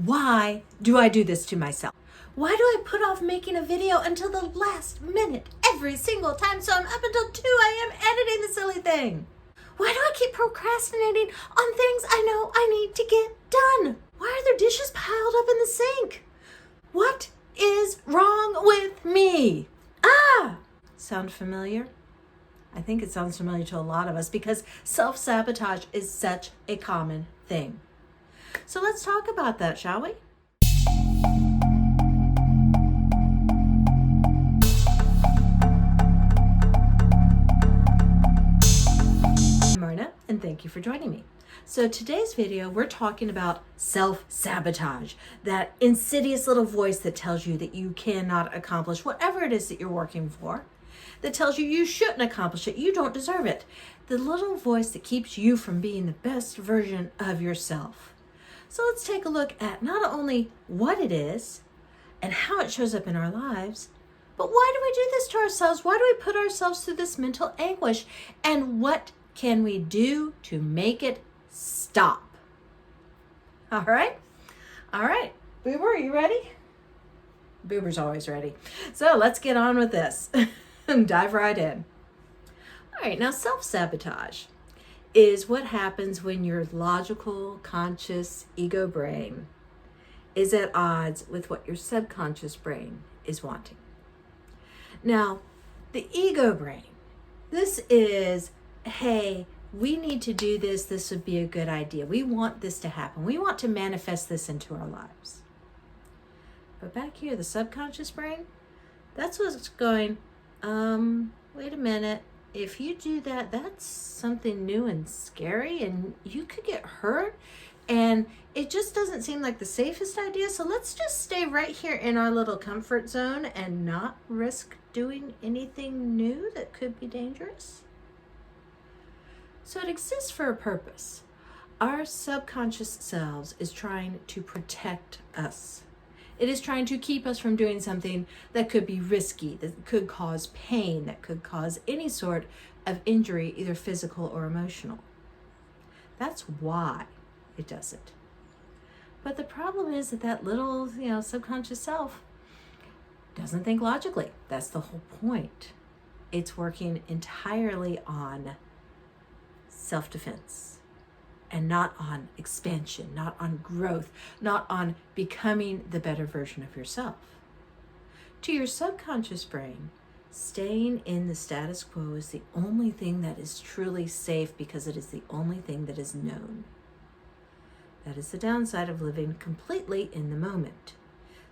Why do I do this to myself? Why do I put off making a video until the last minute every single time so I'm up until 2 a.m. editing the silly thing? Why do I keep procrastinating on things I know I need to get done? Why are there dishes piled up in the sink? What is wrong with me? Sound familiar? I think it sounds familiar to a lot of us because self-sabotage is such a common thing. So let's talk about that, shall we? I'm Marna, and thank you for joining me. So today's video, we're talking about self-sabotage, that insidious little voice that tells you that you cannot accomplish whatever it is that you're working for, that tells you shouldn't accomplish it, you don't deserve it. The little voice that keeps you from being the best version of yourself. So let's take a look at not only what it is and how it shows up in our lives, but why do we do this to ourselves? Why do we put ourselves through this mental anguish? And what can we do to make it stop? All right. Boober, are you ready? Boober's always ready. So let's get on with this and dive right in. All right, now self-sabotage is what happens when your logical, conscious ego brain is at odds with what your subconscious brain is wanting. Now, the ego brain, this is, hey, we need to do this. This would be a good idea. We want this to happen. We want to manifest this into our lives. But back here, the subconscious brain, that's what's going, wait a minute. If you do that, that's something new and scary and you could get hurt and it just doesn't seem like the safest idea. So let's just stay right here in our little comfort zone and not risk doing anything new that could be dangerous. So it exists for a purpose. Our subconscious selves is trying to protect us. It is trying to keep us from doing something that could be risky, that could cause pain, that could cause any sort of injury, either physical or emotional. That's why it does it. But the problem is that little, subconscious self doesn't think logically. That's the whole point. It's working entirely on self-defense. And not on expansion, not on growth, not on becoming the better version of yourself. To your subconscious brain, staying in the status quo is the only thing that is truly safe because it is the only thing that is known. That is the downside of living completely in the moment.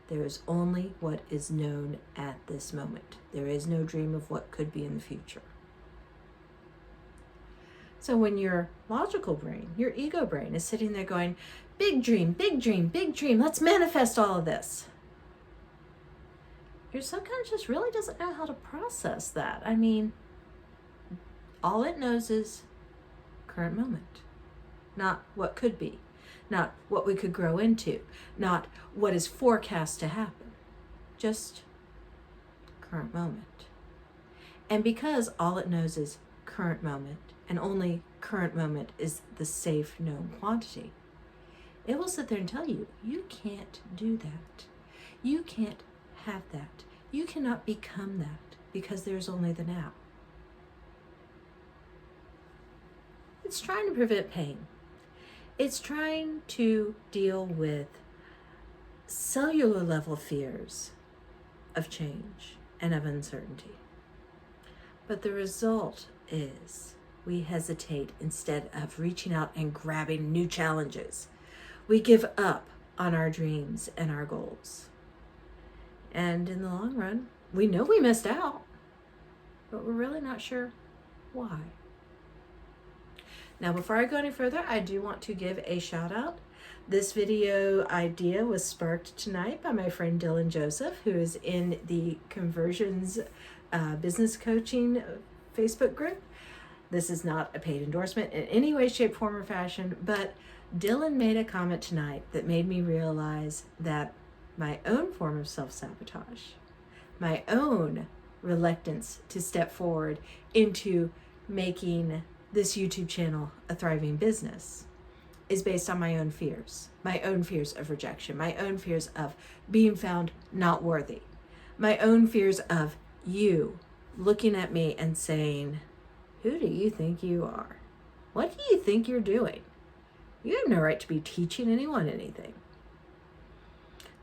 There is only what is known at this moment. There is no dream of what could be in the future. So when your logical brain, your ego brain is sitting there going, big dream, big dream, big dream, let's manifest all of this. Your subconscious really doesn't know how to process that. I mean, all it knows is current moment, not what could be, not what we could grow into, not what is forecast to happen, just current moment. And because all it knows is current moment, and only current moment is the safe known quantity, it will sit there and tell you, you can't do that. You can't have that. You cannot become that because there's only the now. It's trying to prevent pain. It's trying to deal with cellular level fears of change and of uncertainty. But the result is we hesitate instead of reaching out and grabbing new challenges. We give up on our dreams and our goals. And in the long run, we know we missed out, but we're really not sure why. Now, before I go any further, I do want to give a shout out. This video idea was sparked tonight by my friend Dylan Joseph, who is in the Conversions Business Coaching Facebook group. This is not a paid endorsement in any way, shape, form, or fashion, but Dylan made a comment tonight that made me realize that my own form of self-sabotage, my own reluctance to step forward into making this YouTube channel a thriving business is based on my own fears of rejection, my own fears of being found not worthy, my own fears of you looking at me and saying, who do you think you are? What do you think you're doing? You have no right to be teaching anyone anything.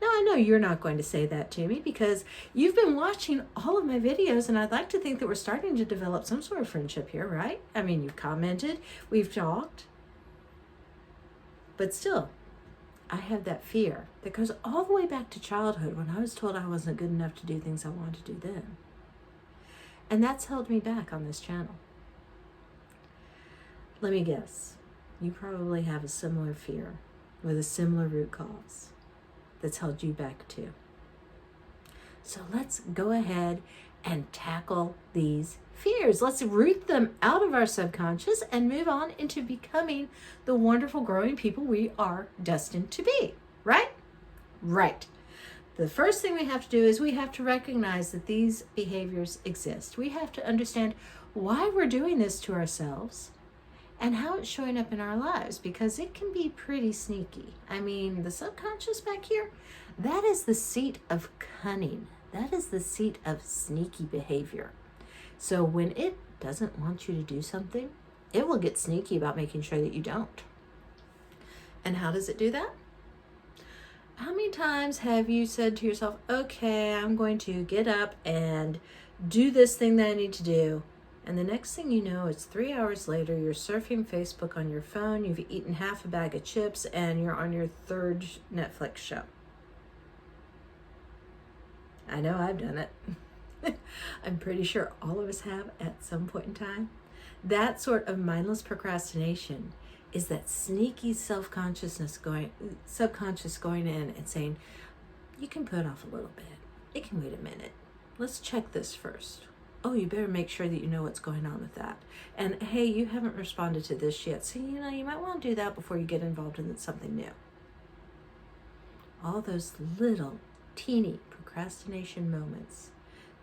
Now, I know you're not going to say that to me because you've been watching all of my videos, and I'd like to think that we're starting to develop some sort of friendship here, right? I mean, you've commented, we've talked. But still, I have that fear that goes all the way back to childhood when I was told I wasn't good enough to do things I wanted to do then. And that's held me back on this channel. Let me guess, you probably have a similar fear with a similar root cause that's held you back too. So let's go ahead and tackle these fears. Let's root them out of our subconscious and move on into becoming the wonderful growing people we are destined to be, right? Right. The first thing we have to do is we have to recognize that these behaviors exist. We have to understand why we're doing this to ourselves and how it's showing up in our lives, because it can be pretty sneaky. I mean, the subconscious back here, that is the seat of cunning. That is the seat of sneaky behavior. So when it doesn't want you to do something, it will get sneaky about making sure that you don't. And how does it do that? How many times have you said to yourself, okay, I'm going to get up and do this thing that I need to do. And the next thing you know, it's 3 hours later, you're surfing Facebook on your phone, you've eaten half a bag of chips, and you're on your third Netflix show. I know I've done it. I'm pretty sure all of us have at some point in time. That sort of mindless procrastination is that sneaky subconscious going in and saying, you can put off a little bit. It can wait a minute. Let's check this first. Oh, you better make sure that you know what's going on with that. And hey, you haven't responded to this yet. So, you might want to do that before you get involved in something new. All those little teeny procrastination moments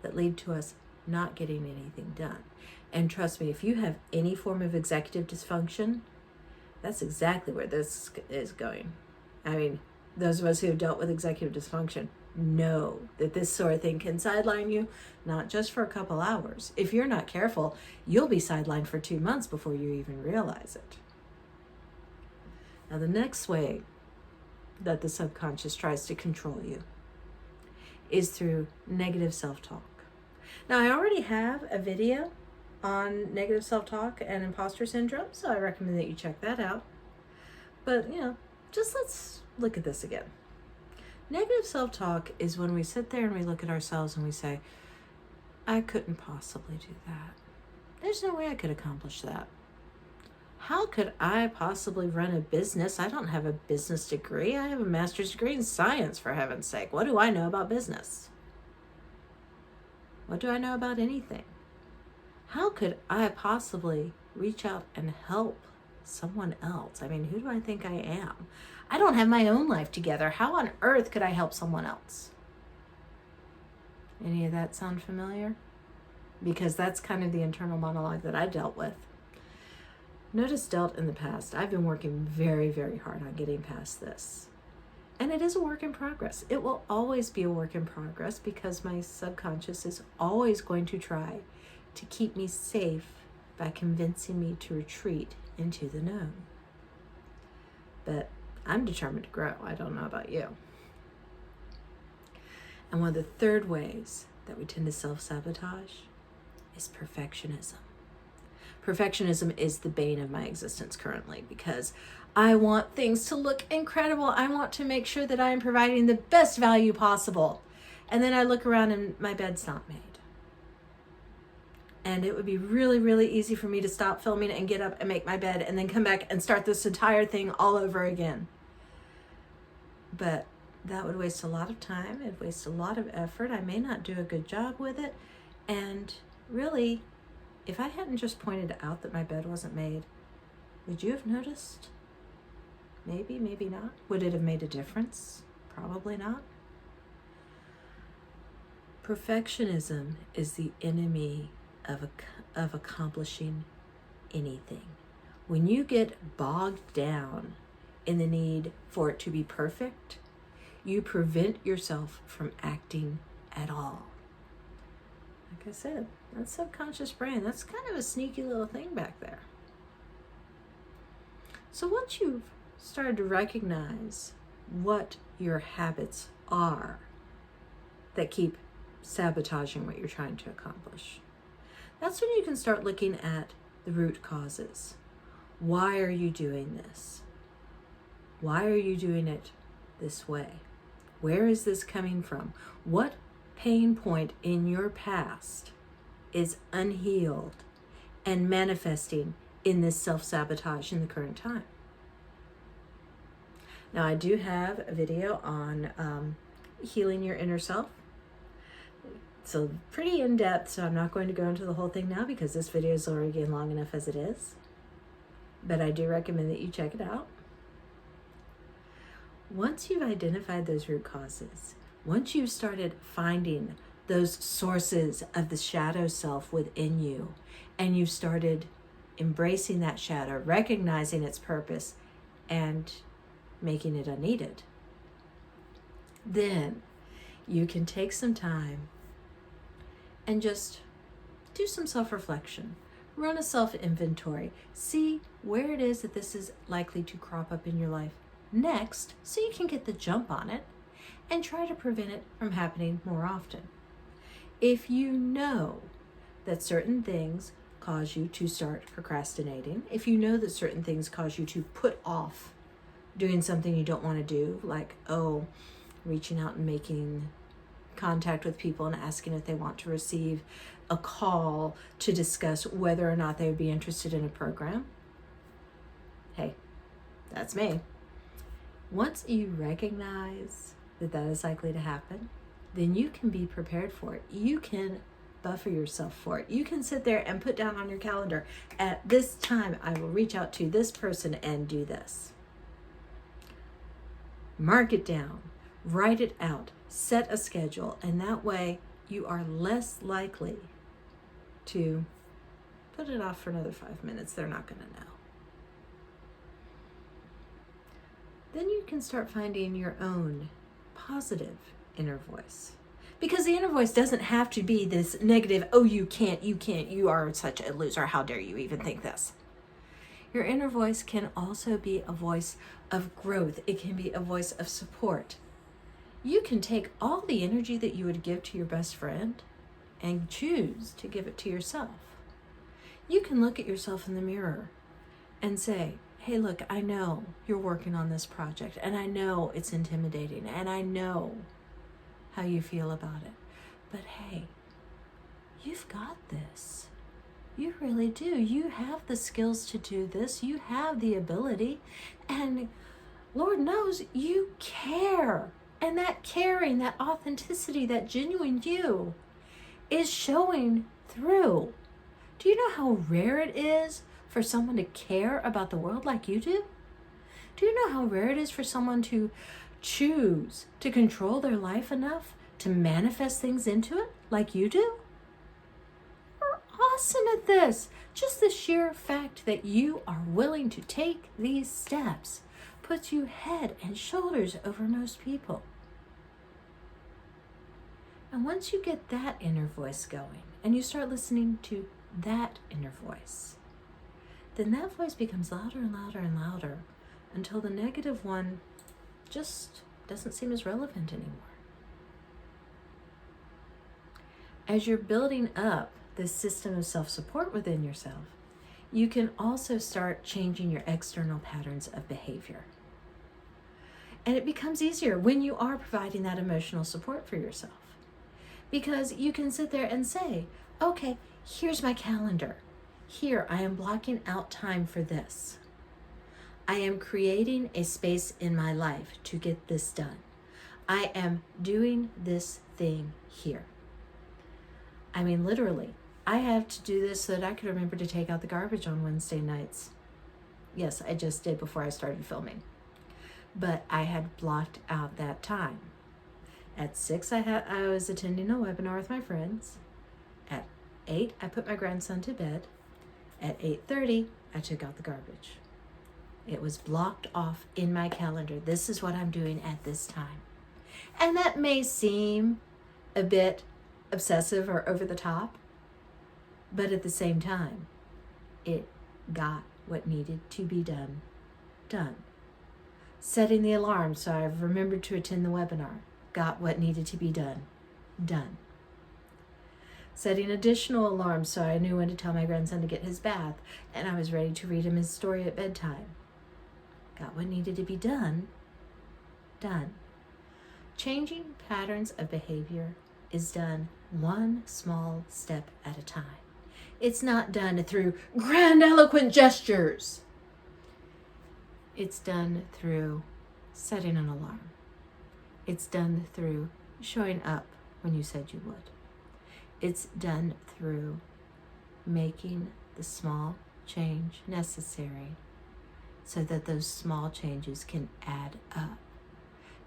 that lead to us not getting anything done. And trust me, if you have any form of executive dysfunction, that's exactly where this is going. I mean, those of us who have dealt with executive dysfunction know that this sort of thing can sideline you, not just for a couple hours. If you're not careful, you'll be sidelined for 2 months before you even realize it. Now, the next way that the subconscious tries to control you is through negative self-talk. Now, I already have a video on negative self-talk and imposter syndrome, so I recommend that you check that out. But, just let's look at this again. Negative self-talk is when we sit there and we look at ourselves and we say, I couldn't possibly do that. There's no way I could accomplish that. How could I possibly run a business? I don't have a business degree. I have a master's degree in science, for heaven's sake. What do I know about business? What do I know about anything? How could I possibly reach out and help someone else? I mean, who do I think I am? I don't have my own life together. How on earth could I help someone else? Any of that sound familiar? Because that's kind of the internal monologue that I dealt with. Notice dealt in the past. I've been working very, very hard on getting past this. And it is a work in progress. It will always be a work in progress because my subconscious is always going to try to keep me safe by convincing me to retreat into the known. But I'm determined to grow. I don't know about you. And one of the third ways that we tend to self-sabotage is perfectionism. Perfectionism is the bane of my existence currently because I want things to look incredible. I want to make sure that I am providing the best value possible. And then I look around and my bed's not made. And it would be really, really easy for me to stop filming and get up and make my bed and then come back and start this entire thing all over again. But that would waste a lot of time. It'd waste a lot of effort. I may not do a good job with it. And really, if I hadn't just pointed out that my bed wasn't made, would you have noticed? Maybe, maybe not. Would it have made a difference? Probably not. Perfectionism is the enemy of accomplishing anything. When you get bogged down in the need for it to be perfect, you prevent yourself from acting at all. Like I said, that subconscious brain, that's kind of a sneaky little thing back there. So once you've started to recognize what your habits are that keep sabotaging what you're trying to accomplish, that's when you can start looking at the root causes. Why are you doing this? Why are you doing it this way? Where is this coming from? What pain point in your past is unhealed and manifesting in this self-sabotage in the current time? Now, I do have a video on healing your inner self. So pretty in-depth, so I'm not going to go into the whole thing now because this video is already getting long enough as it is. But I do recommend that you check it out. Once you've identified those root causes, once you've started finding those sources of the shadow self within you, and you've started embracing that shadow, recognizing its purpose, and making it unneeded, then you can take some time and just do some self-reflection. Run a self-inventory. See where it is that this is likely to crop up in your life next, so you can get the jump on it and try to prevent it from happening more often. If you know that certain things cause you to start procrastinating, if you know that certain things cause you to put off doing something you don't want to do, like, reaching out and making contact with people and asking if they want to receive a call to discuss whether or not they would be interested in a program. Hey, that's me. Once you recognize that that is likely to happen, then you can be prepared for it. You can buffer yourself for it. You can sit there and put down on your calendar, at this time I will reach out to this person and do this. Mark it down, write it out, set a schedule, and that way you are less likely to put it off for another 5 minutes. They're not going to know. Then you can start finding your own positive inner voice. Because the inner voice doesn't have to be this negative, you can't, you are such a loser, how dare you even think this. Your inner voice can also be a voice of growth. It can be a voice of support. You can take all the energy that you would give to your best friend and choose to give it to yourself. You can look at yourself in the mirror and say, hey, look, I know you're working on this project, and I know it's intimidating, and I know how you feel about it. But hey, you've got this. You really do. You have the skills to do this. You have the ability, and Lord knows you care. And that caring, that authenticity, that genuine you is showing through. Do you know how rare it is for someone to care about the world like you do? Do you know how rare it is for someone to choose to control their life enough to manifest things into it like you do? You're awesome at this. Just the sheer fact that you are willing to take these steps puts you head and shoulders over most people. And once you get that inner voice going and you start listening to that inner voice, then that voice becomes louder and louder and louder until the negative one just doesn't seem as relevant anymore. As you're building up this system of self-support within yourself, you can also start changing your external patterns of behavior. And it becomes easier when you are providing that emotional support for yourself. Because you can sit there and say, okay, here's my calendar. Here, I am blocking out time for this. I am creating a space in my life to get this done. I am doing this thing here. I mean, literally, I have to do this so that I can remember to take out the garbage on Wednesday nights. Yes, I just did before I started filming. But I had blocked out that time. At 6, I was attending a webinar with my friends. At 8, I put my grandson to bed. At 8:30, I took out the garbage. It was blocked off in my calendar. This is what I'm doing at this time. And that may seem a bit obsessive or over the top, but at the same time, it got what needed to be done. Setting the alarm so I remembered to attend the webinar. Got what needed to be done. Setting additional alarms so I knew when to tell my grandson to get his bath and I was ready to read him his story at bedtime. Got what needed to be done. Changing patterns of behavior is done one small step at a time. It's not done through grandiloquent gestures. It's done through setting an alarm. It's done through showing up when you said you would. It's done through making the small change necessary so that those small changes can add up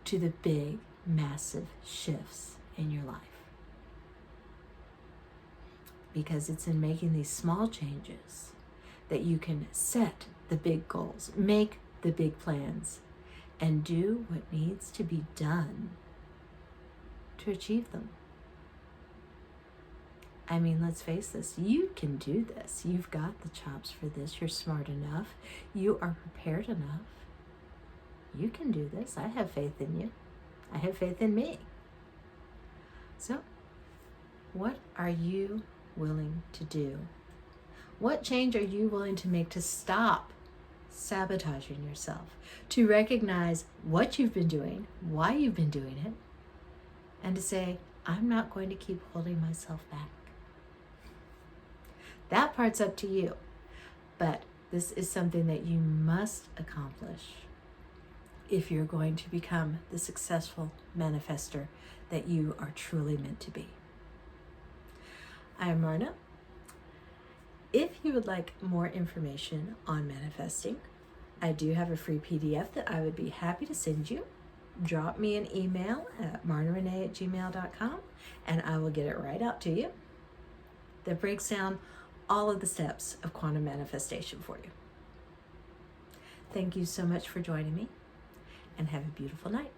to the big, massive shifts in your life. Because it's in making these small changes that you can set the big goals, make the big plans, and do what needs to be done to achieve them. I mean, let's face this, you can do this. You've got the chops for this. You're smart enough. You are prepared enough. You can do this. I have faith in you. I have faith in me. So, what are you willing to do? What change are you willing to make to stop sabotaging yourself? To recognize what you've been doing, why you've been doing it, and to say, I'm not going to keep holding myself back. That part's up to you, but this is something that you must accomplish if you're going to become the successful manifester that you are truly meant to be. I'm Marna. If you would like more information on manifesting, I do have a free PDF that I would be happy to send you. Drop me an email at marnarenee@gmail.com and I will get it right out to you. That breaks down all of the steps of quantum manifestation for you. Thank you so much for joining me and have a beautiful night.